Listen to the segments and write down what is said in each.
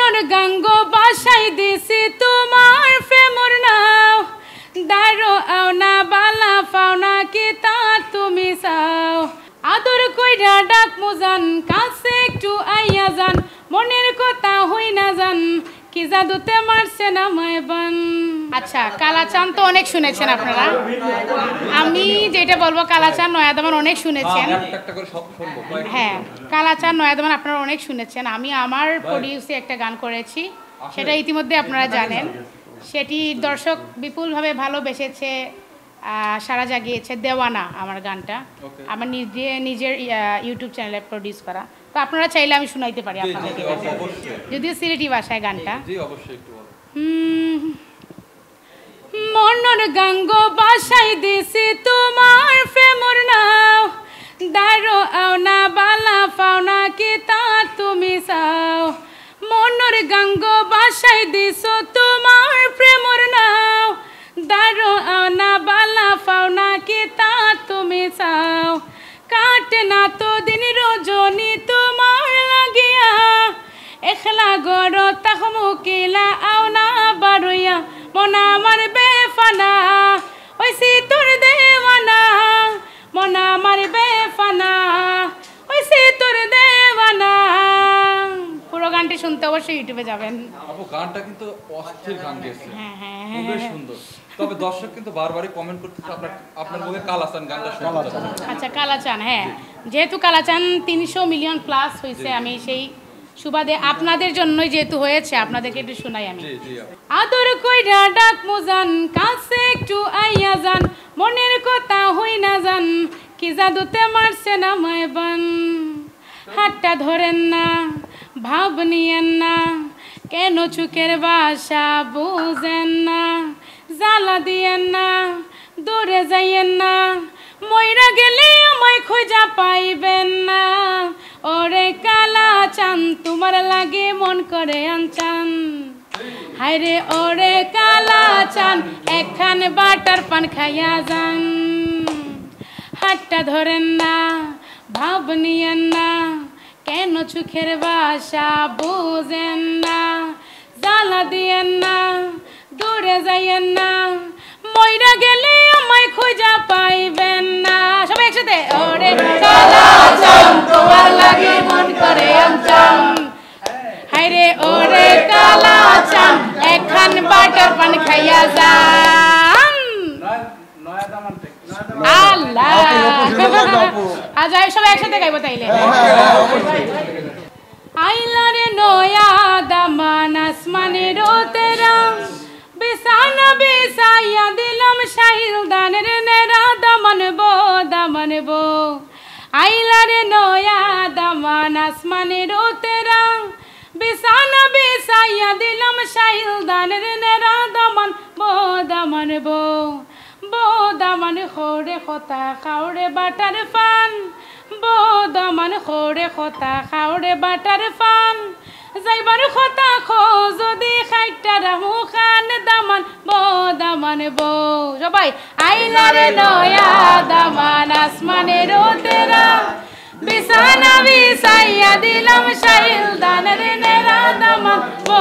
মনর গাঙ্গ বাসাই দিছি তোমার প্রেমর নাও দারো আও না বালা পাওনা কি তা তুমি চাও আদর কইরা ডাক মুজান কাছে একটু আইয়া যান মনের কথা হই না যান কি জাদুতে মারছে না মাইবান। আচ্ছা কালাচান তো অনেক শুনেছেন আপনারা, আমি যেটা বলবো কালাচান নয়াদামান অনেক শুনেছেন। হ্যাঁ কালাচান নয়াদামান আপনারা অনেক শুনেছেন। আমি আমার প্রডিউসে একটা গান করেছি, সেটা ইতিমধ্যে আপনারা জানেন। সেটি দর্শক বিপুলভাবে ভালোবেসেছে, সারা জাগিয়েছে। দেওয়ানা আমার গানটা আমার নিজের ইউটিউব চ্যানেলে প্রডিউস করা। তো আপনারা চাইলে আমি শুনাইতে পারি আপনাদেরকে, যদিও সিলেটি ভাষায় গানটা। মনর গাঙ্গ বাসাই দিছি তোমার প্রেমর নাও দারো আও না বালা পাওনা কি তা তুমি চাও মনর গাঙ্গ বাসাই দিছো তোমার প্রেমর নাও দারো আও না বালা পাওনা কি তা তুমি চাও কাটে না তো দিন রজনী তোমার লাগিয়া একলা গড় তাহমুকিলা আও না বারইয়া মনা আমার বেফানা ওইসি তোর দেওয়ানা মনা আমার বেফানা ওইসি তোর দেওয়ানা। পুরো গানটি শুনতে অবশ্যই ইউটিউবে যাবেন। আপু গানটা কিন্তু অস্থির গান গেছে, খুবই সুন্দর। তবে দর্শক কিন্তু বারবারই কমেন্ট করতেছে আপনার মুখে কালাচান গানটা শুনতে। আচ্ছা কালাচান, হ্যাঁ যেহেতু কালাচান 300 মিলিয়ন প্লাস হয়েছে, আমি সেই সুবাদে আপনাদের জন্যই যেহেতু হয়েছে আপনাদেরকে একটু শোনাই আমি। আদর কইরা ডাক মুজান কাছে একটু আইয়া যান মনের কথা হই না যান কি জাদুতে মারছে না মাইবান। হাতটা ধরেন না ভাব নিয়েন না কেন চুকের বাসা বুঝেন না জ্বালা দিয়েন না দূরে যাইয়েন না মইরা গেলে আমায় খোঁজা পাইবেন না ওরে কালাচান তোমার লাগে মন করে আনচান হায়রে ওরে কালাচান একখান বাটার পান খাইয়া যান। হাতটা ধরেন না ভাব নিয়েন না কেন চোখের বাসা বুঝেন না জ্বালা দিয়েন না দূরে যাইয়েন না মইরা গেলে আমায় খোঁজা পাইবেন না। সবাই একসাথে ওরে কালাচান তোমার লাগে মন করে আনচান হায়রে ওরে কালাচান একখান বাটার পান খাইয়া যান। আল্লাহ আজ সবাই একসাথে গাইব তাইলে। আইলা রে নয়া দামান আসমানের তেরা বিছানা বিছাইয়া দিলাম শাহিল দানের নেরা দামান বো আইলা রে নয়া দামান আসমানের তেরা বিছানা বিছাইয়া দিলাম শাহিল দানের নেরা দামান বো দামান খোরে খতা খাওরে বাটার ফান দামান খোরে খতা খাওরে বাটার ফান যাইবার খতা খো যদি খাইটারা মুখান দামান বো সবাই আইলা রে নয়া দামান আসমানের তেরা বিছানা বিছাইয়া দিলাম শাহিল দানের নেরা দামান বো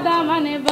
দামান বো